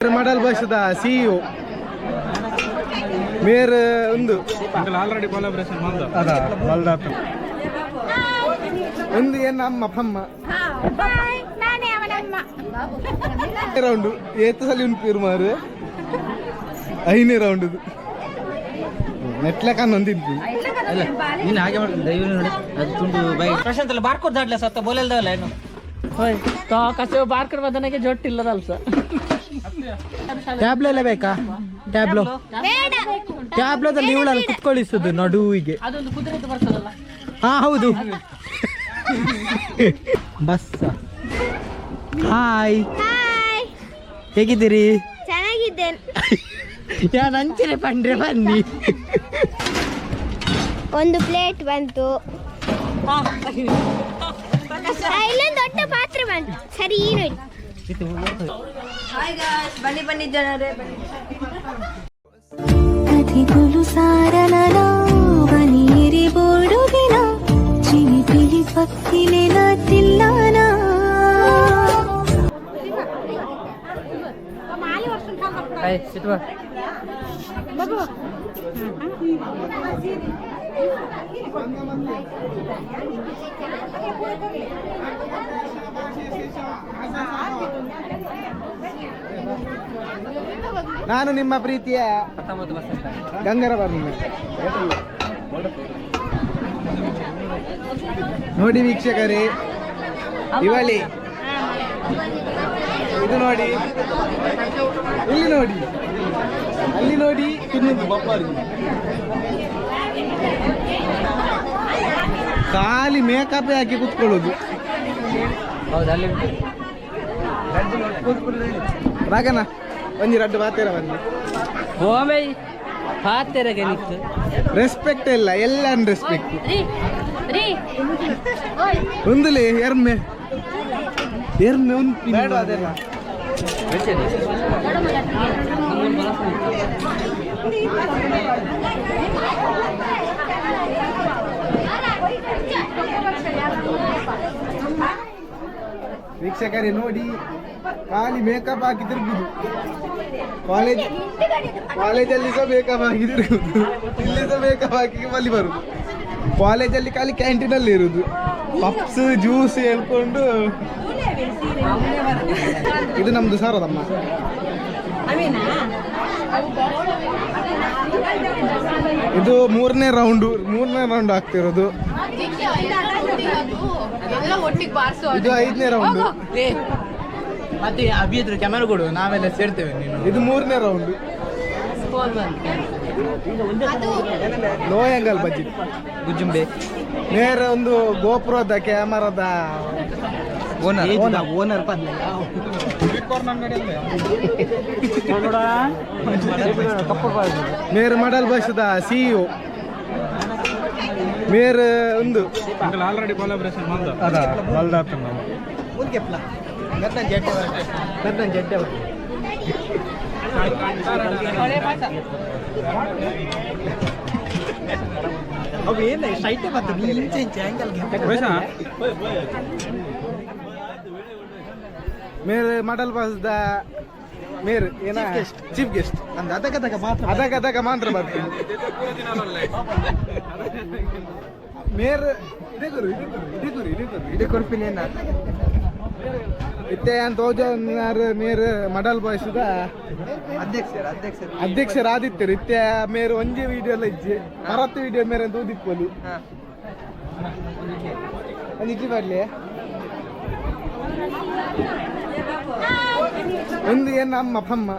ಮಾಡಲ್ ಬಸ್ದ CEO ಮೇರ್ ಒಂದು already collaboration ಒಂದು ಏನು ಅಮ್ಮ ಪಮ್ಮ ರೌಂಡ್ ಏತ್ತು ಸಲ ಉಂಟು ಮಾರು ಐನೇ ರೌಂಡ್ ನೆಟ್ಲ ಕನ್ನೊಂದಿದ್ದು ನೀನು ಹಾಗೆ ಮಾಡ್ತೀನಿ ದೈವ ನೋಡಿ ಅದು ತುಂಡು ಬೈ ಪ್ರಶಾಂತ್ ಅಲ್ಲ ಬಾರ್ಕೋಡ್ ದಾಡ್ಲ ಸತ್ತ ಬೋಲೆಲ್ದಲ್ಲ ಏನು ಹೋಯ್ ತಾ ಕಸೆ ಬಾರ್ಕರ್ ಬದನೆಗೆ ಜೊಟ್ಟು ಇಲ್ಲದಲ್ಲ ಸರ್ ಟ್ಯಾಬ್ಲೋ ಎಲ್ಲ ಬೇಕಾ ಟ್ಯಾಬ್ಲೋ ಟ್ಯಾಬ್ಲೋದಲ್ಲಿ ಇವಳಲ್ಲಿ ಕುತ್ಕೊಳ್ಳಿಸುದು ನಡುವಿಗೆ ಅದೊಂದು ಕುದುರೆದು ಬರ್ತದಲ್ಲ ಹಾ ಹೌದು ಬಸ್ ಹಾಯ್ ಹೇಗಿದ್ದೀರಿ ಚೆನ್ನಾಗಿದ್ದೇನೆ ನಾನು ಅಂಚನೆ ಪಂಡ್ರೆ ಬನ್ನಿ ಒಂದು ಪ್ಲೇಟ್ ಬಂತು ಇಲ್ಲೊಂದು ದೊಡ್ಡ ಪಾತ್ರೆ ಬಂತು ಸರಿ ನೋಡಿ ಬನ್ನಿ ಬನ್ನಿ ಜನರೇ ಅತಿಥುಲು ಸಾರನನ ಬನೀರಿ ಬೋಡುದಿನ ಚಿನಿ ಪಿಲಿ ಪಕ್ಕಿಲೆನ ತಿಲ್ಲನ ಹಾಯ್ ಸಿಟ್ವಾ ನಾನು ನಿಮ್ಮ ಪ್ರೀತಿಯ ಗಂಗರ ಬರ್ನಿ ನೋಡಿ ವೀಕ್ಷಕರೇ ಇವಳಿ ಇದು ನೋಡಿ ಇಲ್ಲಿ ನೋಡಿ ಅಲ್ಲಿ ನೋಡಿ ತಿನ್ನೋದು ಬಪ್ಪಾರಿ ಖಾಲಿ ಮೇಕಪ್ ಹಾಕಿ ಕುತ್ಕೊಳ್ಳೋದು ಹೌದು ಅಲ್ಲಿ ರಾಗನ ಒಂಜಿ ರಡ್ಡು ಮಾತೇರ ಬನ್ನಿ ಹೋಮೈ ಪಾತೆರಗೆ ನಿಂತು ರೆಸ್ಪೆಕ್ಟ್ ಇಲ್ಲ ಎಲ್ಲ ರೆಸ್ಪೆಕ್ಟ್ ಒಂದಲೇ ಎರ್ಮೆ ಎರ್ಮೆ ಒಂದು ಅದೆಲ್ಲ ವೀಕ್ಷಕರೇ ನೋಡಿ ಖಾಲಿ ಮೇಕಪ್ ಹಾಕಿ ತಿರುಗುದು ಕಾಲೇಜಲ್ಲಿ ಸಹ ಮೇಕಪ್ ಹಾಕಿ ತಿರುಗುದು ಇಲ್ಲಿ ಸಹ ಮೇಕಪ್ ಹಾಕಿ ಅಲ್ಲಿ ಬರುದು ಕಾಲೇಜಲ್ಲಿ ಖಾಲಿ ಕ್ಯಾಂಟೀನಲ್ಲಿ ಇರುದು ಪಪ್ಸ್ ಜ್ಯೂಸ್ ಹೇಳ್ಕೊಂಡು ಇದು ನಮ್ದು ಸಾರದಮ್ಮ ಇದು ಮೂರನೇ ರೌಂಡ್ ಆಗ್ತಿರೋದು ಇದು 5ನೇ ರೌಂಡ್ ಮತ್ತೆ ಅಭಿಯತ್ರ ಕ್ಯಾಮೆರಾ ಕೊಡು ನಾವೆಲ್ಲ ಸೇರ್ತೇವೆ ನೀನು ಇದು 3ನೇ ರೌಂಡ್ ಲೋ ಆಂಗಲ್ ಬಜ್ಜಿ ಗುಜ್ಜುಂಬೆ ನೇರ ಒಂದು ಗೋಪುರದ ಕ್ಯಾಮರಾದ ಓನರ್ ಮೇರ್ ಮಾಡಲ್ ಬಸ್ದ ಸಿಇಒ ಮೇರ್ ಒಂದು ಆಲ್ರೆಡಿ ಕೊಲಾಬ್ರೇಷನ್ ಅವು ಏನು ಸೈಟ್ ಬರ್ತದೆ ಇಂಚೆ ಮೇರ್ ಮಾಡಲ್ ಬಸ್ದ ಮೇರ್ ಏನ ಚೀಫ್ ಗೆಸ್ಟ್ ಅದಕ್ಕ ಮಾತ್ರ ಬರ್ತೀನಿ ಮೇರ್ ಇದೇ ಕೊರ್ಪಿನ ಇತ್ತೆ ಅಂತ ತೋಜಾರ್ ಮೇರ್ ಮಡಲ್ ಬಾಯ್ಸ್ದ ಅಧ್ಯಕ್ಷರ ಆದಿತ್ಯರು ಇತ್ತೆ ಮೇರ್ ಒಂಜಿ ವಿಡಿಯೋ ಎಲ್ಲ ಇಜ್ಜೆ 60 ವಿಡಿಯೋ ಮೇರೆ ಅಂತ ಓದಿಪ್ಪಲು ಒಂದು ಇಡ್ಲಿ ಮಾಡ್ಲಿ ಒಂದು ಏನು ಅಮ್ಮ ಪಮ್ಮ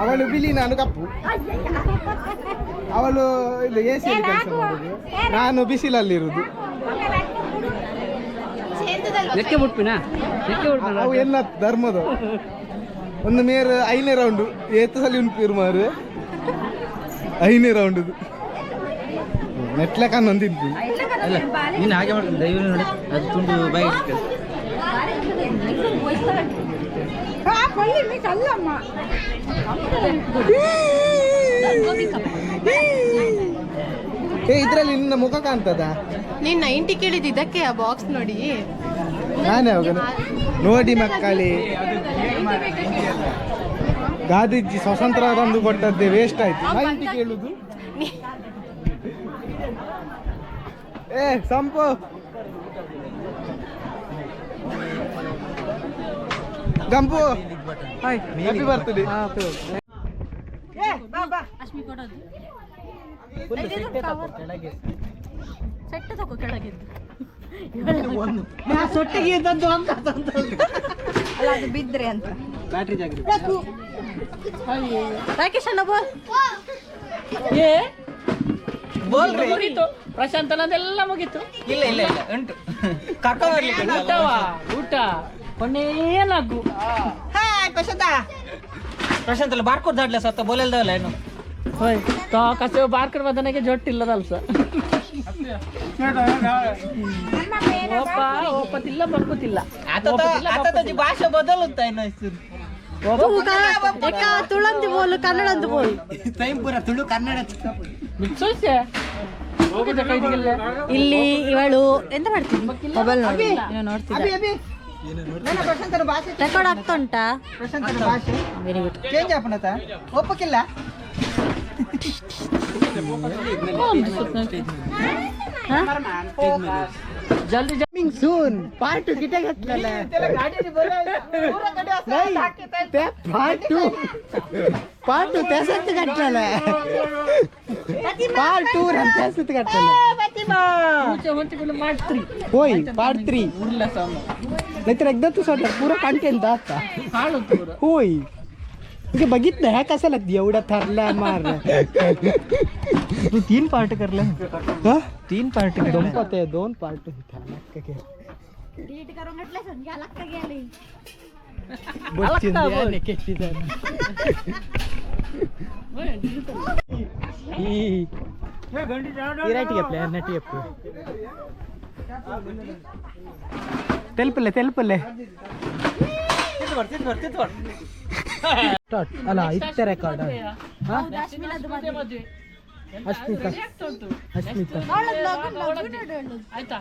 ಅವಳು ಬಿಳಿ ನಾನು ಕಪ್ಪು ಅವಳು ಇಲ್ಲ AC ಕೆಲಸ ಮಾಡುದು ನಾನು ಬಿಸಿಲಲ್ಲಿರುವುದು ಅವು ಎಲ್ಲ ಧರ್ಮದ ಒಂದು ಮೇರ್ 5ನೇ ರೌಂಡ್ ಏತ್ತು ಸಲ ಉಂಟು ಮಾರು 5ನೇ ರೌಂಡ್ ನೆಟ್ಲ ಕನ್ನೊಂದಿದ್ದು ಅಲ್ಲ ನೀನು ಹಾಗೆ ಮಾಡ್ತೀನಿ ದೈವ ನೋಡಿ ಅದು ತುಂಡು ಬೈ ಇದ್ರಲ್ಲಿ ನಿನ್ನ ಮುಖ ಕಾಣ್ತದ ನೀನ್ 90 ಕೇಳಿದ ಇದಕ್ಕೆ ಆ ಬಾಕ್ಸ್ ನೋಡಿ ನಾನೇ ಯಾವಾಗ ನೋಡಿ ಮಕ್ಕಳೇ, ಗಾಂಧೀಜಿ ಸ್ವತಂತ್ರ ತಂದು ಕೊಟ್ಟದ್ದೇ ವೇಸ್ಟ್ ಆಯ್ತು. ನಾನು ಕೇಳುದು ಸಂಪು ಗಂಪು ಹ್ಯಾಪಿ ಬರ್ತ್ಡೇ. ಸೊಟ್ಟಿಗೆ ಇದ್ದದ್ದು ಅಂತ ಅದು ಬಿದ್ರೆ ಅಂತ ಬ್ಯಾಟ್ರಿ ಜಾಗ ರಾಕೇಶ್ ಅಣ್ಣ ಬೋಲ್ ಮುಗೀತು. ಪ್ರಶಾಂತನದೆಲ್ಲ ಮುಗೀತು. ಇಲ್ಲ ಇಲ್ಲ ಇಲ್ಲ ಉಂಟು ಕರ್ಕೊಂಡ್ಬರ್ಲಿಕ್ಕೆ ಊಟವಾ ಊಟ ಕೊನೆಯಲಾಗು. ಪ್ರಶಾಂತ್ ಅಲ್ಲ ಬಾರ್ಕೋಡ್ ದಾಡ್ಲ ಸತ್ತ ಬೋಲೆಲ್ದವಲ್ಲ ಏನು ಹೋಯ್ ತಾ ಕಸೆ ಬಾರ್ಕರ್ ಬದನೆಗೆ ಜೊಟ್ಟು ಇಲ್ಲದಲ್ಸ. ಒಪ್ಪತ್ತಿಲ್ಲ ಬರ್ಕೋತಿಲ್ಲ. ಭಾಷೆ ಬದಲುತ್ತಾ ಇನ್ನು ತುಳಂದು ಬೋಲು ಕನ್ನಡಂದು ಬೋಲು ಟೈಮ್ ಪೂರ ತುಳು ಕನ್ನಡ ಸೋಸೆ ಹೋಗಿದ್ದ ಕೈದಿಗೆಲ್ಲ. ಇಲ್ಲಿ ಇವಳು ಎಂತ ಮಾಡ್ತೀನಿ ಮೊಬೈಲ್ ನೋಡಿ ನೋಡ್ತಿದ್ದೆ. ರೆಕಾರ್ಡ್ ಆಗ್ತಾ ಉಂಟಾ? Very good. ಚೇಂಜ್ ಆಪನತ ಒಪ್ಪಕ್ಕಿಲ್ಲ ಜಲ್ದಿ ಕಮಿಂಗ್ ಸೂನ್ ಪಾರ್ಟ್ 2 ಗಿಟ ಗಟ್ಲಲ್ಲ ಪಾರ್ಟ್ 2 ತೆಸತ್ ಗಟ್ಲಲ್ಲ ಪಾರ್ಟ್ 2 ರನ್ ತೆಸತ್ ಗಟ್ಲಲ್ಲ ಹೊಂಟಿಗಳು ಮಾಡ್ತ್ರಿ. ಹೋಯ್ ಪಾರ್ಟ್ 3 ಇಲ್ಲ ಸಾಮ नाहीतर एकदा तू स्वतः पुरा कंटेंट आता हाळू पूर. होय म्हणजे बघितलं ह्या कशाला एवढा थरला मार तू 3 पार्ट करला हा 3 पार्ट गंपत आहे 2 पार्ट डिलीट करून म्हटलं संध्या लागतं गेली. बच्चन याने केटी जाण ही आपल्या नटी आपल्या ತೆಲ್ಪಲ್ಲೆ ಅಲ್ಲ ಇತ್ತ ರೆಕಾರ್ಡ್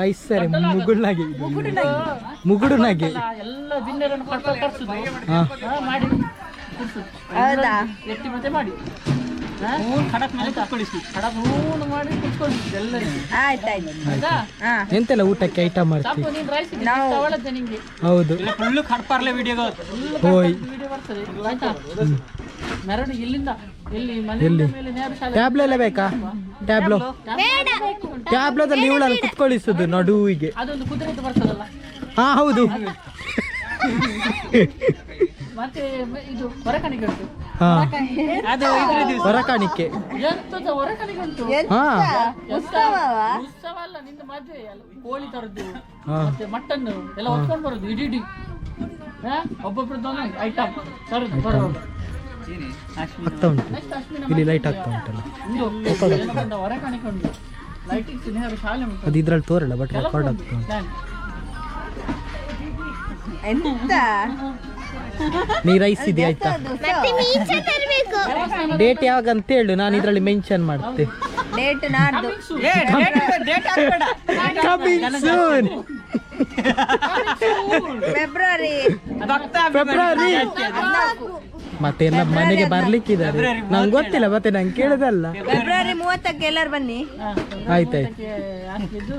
ಐಸರೆ ಮುಗುಡುನಾಗೆ ಎಲ್ಲ ದಿನರನ್ನು ಕರ್ಸುದು ಮಾಡಿ ಹೌದಾ? ಎತ್ತಿ ಮತ್ತೆ ಮಾಡಿ ಖಡಕ್ ಮೇಲೆ ಕುತ್ಕೊಳಿಸಿ ಖಡಕ್ ಹೂನು ಮಾಡಿ ಕುತ್ಕೊಳಿಸಿ ಎಲ್ಲರಿಗೂ. ಆಯ್ತಾಯ್ತು. ಆಯ್ತಾ? ಎಂತೆಲ್ಲ ಊಟಕ್ಕೆ ಐಟಮ್ ಮಾಡ್ತೀವಿ ಸಾಕು ನೀನು ರೈಸ್ ನಾವು- ತಗೊಳ್ಳತ್ತೆ ನಿಂಗೆ. ಹೌದು ಫುಲ್ಲು ಕಡ್ಪಾರ್ಲೆ ವಿಡಿಯೋಗಳು ಹೋಯ್ ವಿಡಿಯೋ ಬರ್ತದೆ ಆಯ್ತಾ? ಮೆರವಣಿಗೆ ಇಲ್ಲಿಂದ ಎಲ್ಲಿ ಮನೆಯಿಂದ ಮೇಲೆ ನೇರ ಶಾಲೆ ಟ್ಯಾಬ್ಲೋ ಎಲ್ಲ ಬೇಕಾ ಟ್ಯಾಬ್ಲೋದಲ್ಲಿ ಇವಳನ್ನು ಕುತ್ಕೊಳಿಸುದು ನಡುವಿಗೆ. ಅದೊಂದು ಕುದುರೆ ಬರ್ತದಲ್ಲ. ಹಾ ಹೌದು ಮತ್ತೆ ಇದು ಹೊರಕಣಿಗೆ ಉಂಟು. ಹಾ ಅದು ಇದ್ರ ದಿವಸ ಹೊರಕಾಣಿಕೆ ಎಂತದ ಹೊರಕಣಿಗೆ ಉಂಟು. ಹಾ ಉತ್ಸವವಾ? ಉತ್ಸವ ಅಲ್ಲ ನಿಂದು ಮದುವೆ ಅಲ್ಲ. ಕೋಳಿ ತರದ್ದು ಹಾ. ಮತ್ತೆ ಮಟನ್ ಎಲ್ಲ ಹೊತ್ಕೊಂಡು ಬರೋದು ಇಡೀ ಒಬ್ಬೊಬ್ರದ್ದು ಐಟಮ್ ತರದ್ದು ಬರೋದು. ಆಗ್ತಾ ಉಂಟು ಇಲ್ಲಿ ಲೈಟ್ ಆಗ್ತಾ ಉಂಟಲ್ಲ ಹೊರಕಣಿಕೆ ಉಂಟು. ಲೈಟಿಂಗ್ ಸಿನಿಮಾ ಶಾಲೆ ಉಂಟು. ಅದು ಇದ್ರಲ್ಲಿ ತೋರಲ್ಲ ಬಟ್ ರೆಕಾರ್ಡ್ ಆಗ್ತಾ ಉಂಟು. ಎಂತ ನೀ ರೈಸ್ ಇದೆ ಆಯ್ತಾ ಮತ್ತೆ ಮೀಚೆ ತರಬೇಕು. ಡೇಟ್ ಯಾವಾಗ ಅಂತ ಹೇಳು ನಾನು ಇದರಲ್ಲಿ ಮೆನ್ಷನ್ ಮಾಡ್ತೆ. ಡೇಟ್ ನಾಡ್ದು ಕಮಿಂಗ್ ಸೂನ್ ಫೆಬ್ರವರಿ ಫೆಬ್ರವರಿ ಮತ್ತೆ ಎಲ್ಲ ಮನೆಗೆ ಬರ್ಲಿಕ್ಕಿದ್ದಾರೆ ನಂಗೆ ಗೊತ್ತಿಲ್ಲ ಮತ್ತೆ ನಂಗೆ ಕೇಳುದಲ್ಲ. ಫೆಬ್ರವರಿ 30ಕ್ಕೆ ಎಲ್ಲರೂ ಬನ್ನಿ. ಆಯ್ತಾಯ್ತು ಹಾಕಿದ್ದು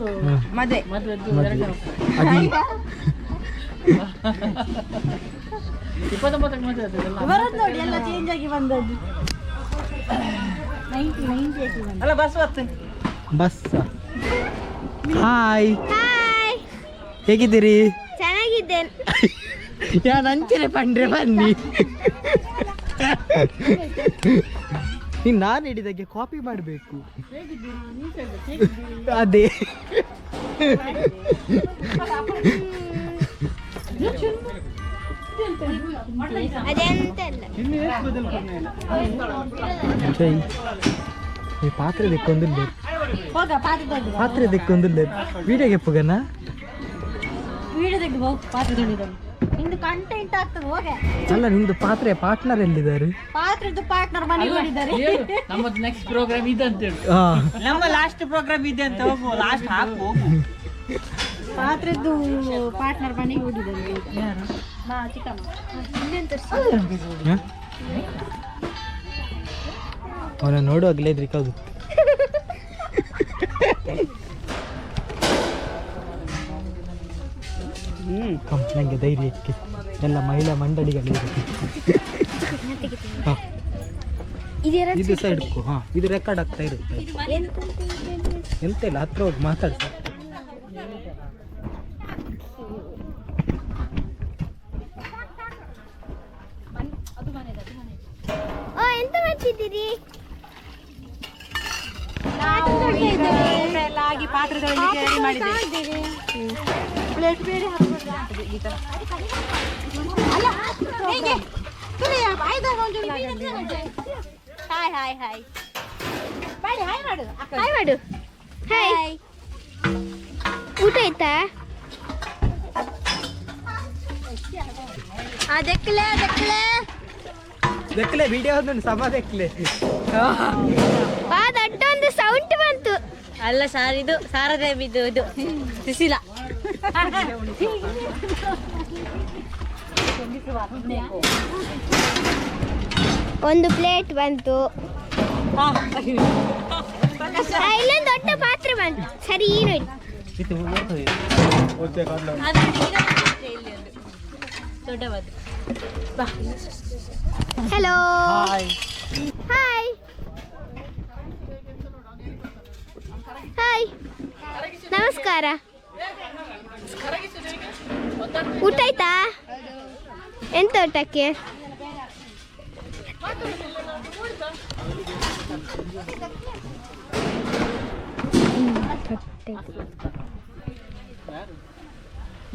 ಮದುವೆ ಮದುವೆದ್ದು ಮದುವೆ 29ಕ್ಕೆ ಮದುವೆ ಆದದ್ದಲ್ಲ. ಬರೋದು ನೋಡಿ ಎಲ್ಲ ಚೇಂಜ್ ಆಗಿ ಬಂದದ್ದು. 90 ಅಲ್ಲ ಬಸ್ ಬಸ್. ಹಾಯ್ ಹಾಯ್, ಹೇಗಿದ್ದೀರಿ? ಚೆನ್ನಾಗಿದ್ದೇನೆ. ನಾನು ಅಂಚನೆ ಪಂಡ್ರೆ ಬನ್ನಿ. ನೀನು ನಾನು ಹಿಡಿದಾಗೆ ಕಾಪಿ ಮಾಡಬೇಕು. ಅದೇ ಅದೆಂತಲ್ಲ. ಪಾತ್ರೆ ದಿಕ್ಕೊಂದಿಲ್ಲ ಹೋಗ ಪಾತ್ರೆ ಪಾತ್ರೆ ದಿಕ್ಕೊಂದಿಲ್ಲ ವಿಡಿಯೋಗೆ ಪುಗನ ವಿಡಿಯೋ ತೆಗೆದು ಹೋಗಿ ಪಾತ್ರೆ ತೊಳಿದನು. ನಿಂದು ಕಂಟೆಂಟ್ ಆಗ್ತದೆ ಹೋಗೆ. ಅಲ್ಲ ನಿಮ್ದು ಪಾತ್ರೆ ಪಾರ್ಟ್ನರ್ ಎಲ್ಲಿದ್ದಾರೆ? ಪಾತ್ರೆದು ಪಾರ್ಟ್ನರ್ ಮನೆಗೆ ಹೋಗಿದ್ದಾರೆ. ನಮ್ಮದು ನೆಕ್ಸ್ಟ್ ಪ್ರೋಗ್ರಾಮ್ ಇದೆ ಅಂತ ಹೇಳಿ. ಹಾ ನಮ್ಮ ಲಾಸ್ಟ್ ಪ್ರೋಗ್ರಾಮ್ ಇದೆ ಅಂತ ಹೋಗು ಲಾಸ್ಟ್ ಹಾಕು ಹೋಗು ಪಾತ್ರದ್ದು ಪಾರ್ಟ್ನರ್ ಮನೆಗೆ ಹೋಗಿದ್ದಾರೆ ಯಾರು ಚಿಕ್ಕಮ್ಮ ಅವನ ನೋಡುವಾಗಲೇ ಹೆದ್ರಿಕಾಗುತ್ತೆ. ಕಂಪ್ನಿಗೆ ಧೈರ್ಯಕ್ಕೆ ಎಲ್ಲ ಮಹಿಳಾ ಮಂಡಳಿಗಳಿರುತ್ತೆ. ಇದು ಸೈಡ್ ಇದು ರೆಕಾರ್ಡ್ ಆಗ್ತಾ ಇರುತ್ತೆ. ಎಂತ ಇಲ್ಲ, ಹತ್ರ ಹೋಗಿ ಮಾತಾಡ್ತಾ. ಎಂತ ಮಾಡ್ತಿದ್ದೀರಿ? ಎಲ್ಲ ಆಗಿ ಪಾತ್ರದೊಳಗೆ ರೆಡಿ ಮಾಡಿದ್ದೇವೆ. ಪ್ಲೇಟ್ ಬೇರೆ hi hi hi body hi ಮಾಡು ಹಾಯ್ ಮಾಡು. ಹಾಯ್. ಊಟ ಆಯ್ತಾ? ಅದಕ್ಕಲೆ ದೆಕ್ಲೆ ವಿಡಿಯೋ ಒಂದು ಸಮ ದೆಕ್ಲೆ. ದೊಡ್ಡೊಂದು ಸೌಂಡ್ ಬಂತು. ಅಲ್ಲ ಸಾರ್, ಇದು ಸಾರದೇವಿ, ಇದು ಸುಶೀಲ. ಒಂದು ಪ್ಲೇಟ್ ಬಂತು. ಇಲ್ಲೊಂದು ದೊಡ್ಡ ಪಾತ್ರೆ ಬಂತು. ಸರಿ ನೋಡಿ. ದೊಡ್ಡವಾದ ಹಲೋ. ಹಾಯ್. ಹಾಯ್ ಹಾಯ್, ನಮಸ್ಕಾರ. ಊಟ ಆಯ್ತಾ? ಎಂತ ಊಟಕ್ಕೆ?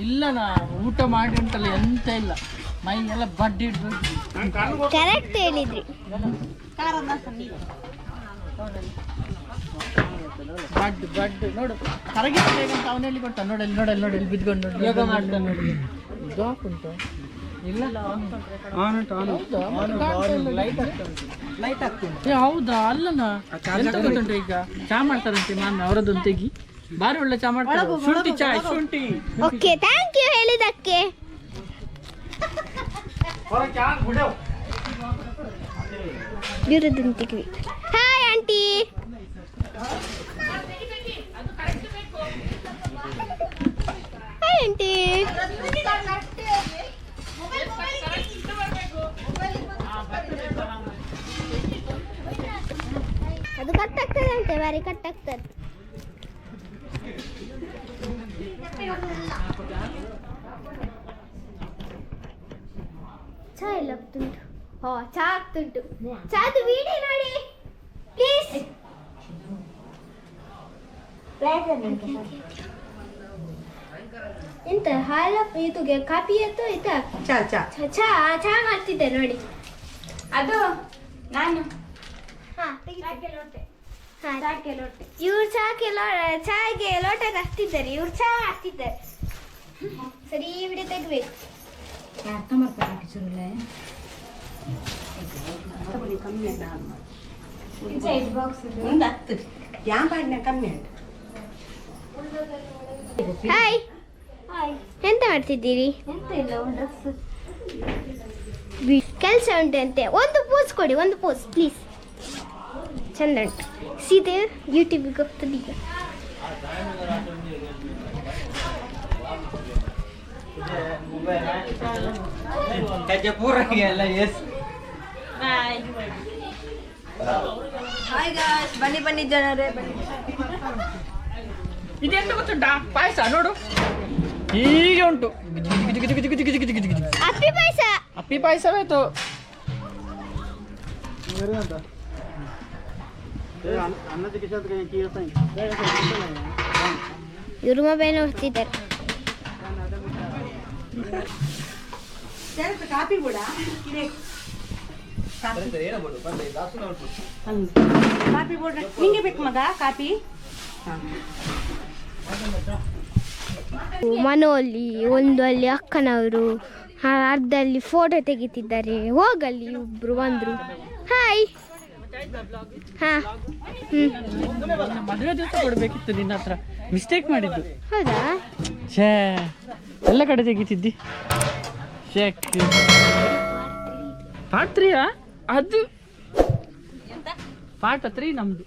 ಇಲ್ಲಣ್ಣ, ಊಟ ಮಾಡಿ ಉಂಟಲ್ಲ ಎಂತ ಇಲ್ಲ, ಮೈ ಎಲ್ಲ ಬಡ್ಡಿ ಇಡ್ಬೇಕು. ಕರೆಕ್ಟ್ ಹೇಳಿದ್ರಿ. ಬಡ್ ನೋಡು, ಕರಗಿಸ್ಬೇಕಂತ ಅವನು ಹೇಳಿ ಕೊಟ್ಟ. ನೋಡಲ್ಲಿ ಬಿದ್ಕೊಂಡು ಯೋಗ ಮಾಡ್ತಾನೆ ನೋಡಿ. ಇದು ಉಂಟು ಇಲ್ಲ, ಲೈಟ್ ಆಗ್ತುಂಟು. ಹೌದಾ? ಅಲ್ಲಣ್ಣ, ಎಂತ ಗೊತ್ತುಂಟು, ಈಗ ಚಾ ಮಾಡ್ತಾರಂತೆ ಮಾಮಿ, ಅವರದೊಂದು ತೆಗಿ. ಬಾರಿ ಒಳ್ಳೆ ಚಾ ಮಾಡ್ತಾರೆ. ಶುಂಠಿ ಚಾ, ಶುಂಠಿ. ಓಕೆ, ಥ್ಯಾಂಕ್ ಯು ಹೇಳಿದಕ್ಕೆ. Hi aunty. Hi aunty. ಅದು ಕಟ್ ಆಗ್ತದೆ ಅಂತೆ, ಬಾರಿ ಕಟ್ ಆಗ್ತದೆ. ಚಾ ಎಲ್ಲ ಆಗ್ತುಂಟು. ಚಾ ಆಗ್ತುಂಟು. ಚಾದು ವಿಡಿಯೋ ನೋಡಿ ಪ್ಲೀಸ್. ಎಂತ ಹಾಲ ಇದು ಕಾಫಿ ಅಥವಾ ಆಯ್ತಾ? ಚಾ ಮಾಡ್ತಿದ್ದೆ ನೋಡಿ. ಅದು ನಾನು ಇವ್ರು ಚಾಗೆ ಲೋಟ ಹಾಕ್ತಿದ್ದಾರೆ, ಇವ್ರು ಚಾ ಹಾಕ್ತಿದ್ದಾರೆ. ಸರಿ, ಈ ವಿಡಿಯೋ ತೆಗ್ಬೇಕು. ಹಾಯ್, ಎಂತ ಮಾಡ್ತಿದ್ದೀರಿ? ಕೆಲಸ ಉಂಟಂತೆ. ಒಂದು ಪೋಸ್ ಕೊಡಿ, ಒಂದು ಪೋಸ್ ಪ್ಲೀಸ್. ಚಂದ ಉಂಟು. ಸೀದೆ ಯೂಟ್ಯೂಬಿಗೆ ಹೋಗ್ತದೆ ಈಗ. ಬನ್ನಿ ಜನರೇ, ಇದೆಂತ ಗೊತ್ತುಂಟಾ? ಪಾಯಸ ನೋಡು, ಹೀಗೆ ಉಂಟು. ಅಪ್ಪಿ ಪಾಯಸ. ಅಪ್ಪಿ ಪಾಯಸವಾಯ್ತು. ಇವ್ರು ಮೊಬೈಲ್ ನೋಡ್ತಿದ್ದಾರೆ. ಕಾಫಿ ಕೂಡ ಕಾಫಿ ಬೋರ್ಡ್ ನಿಂಗೆ ಬೇಕು ಮಗ ಕಾಫಿ? ಮನೋಲ್ಲಿ ಒಂದು ಅಲ್ಲಿ ಅಕ್ಕನವರು ಅರ್ಧಲ್ಲಿ ಫೋಟೋ ತೆಗಿತಿದ್ದಾರೆ. ಹೋಗಲ್ಲಿ ಒಬ್ರು ಬಂದ್ರು. ಹಾಯ್. ಮದುವೆ ದಿವಸ ಕೊಡ್ಬೇಕಿತ್ತು ನಿನ್ನ ಹತ್ರ. ಮಿಸ್ಟೇಕ್ ಮಾಡಿದ್ದು. ಹೌದಾ? ಛೇ, ಎಲ್ಲ ಕಡೆ ತೆಗಿತಿದ್ದಿ. ಪಾರ್ಟ್ 3 ಅದು ಪಾರ್ಟ್ 3 ನಮ್ದು.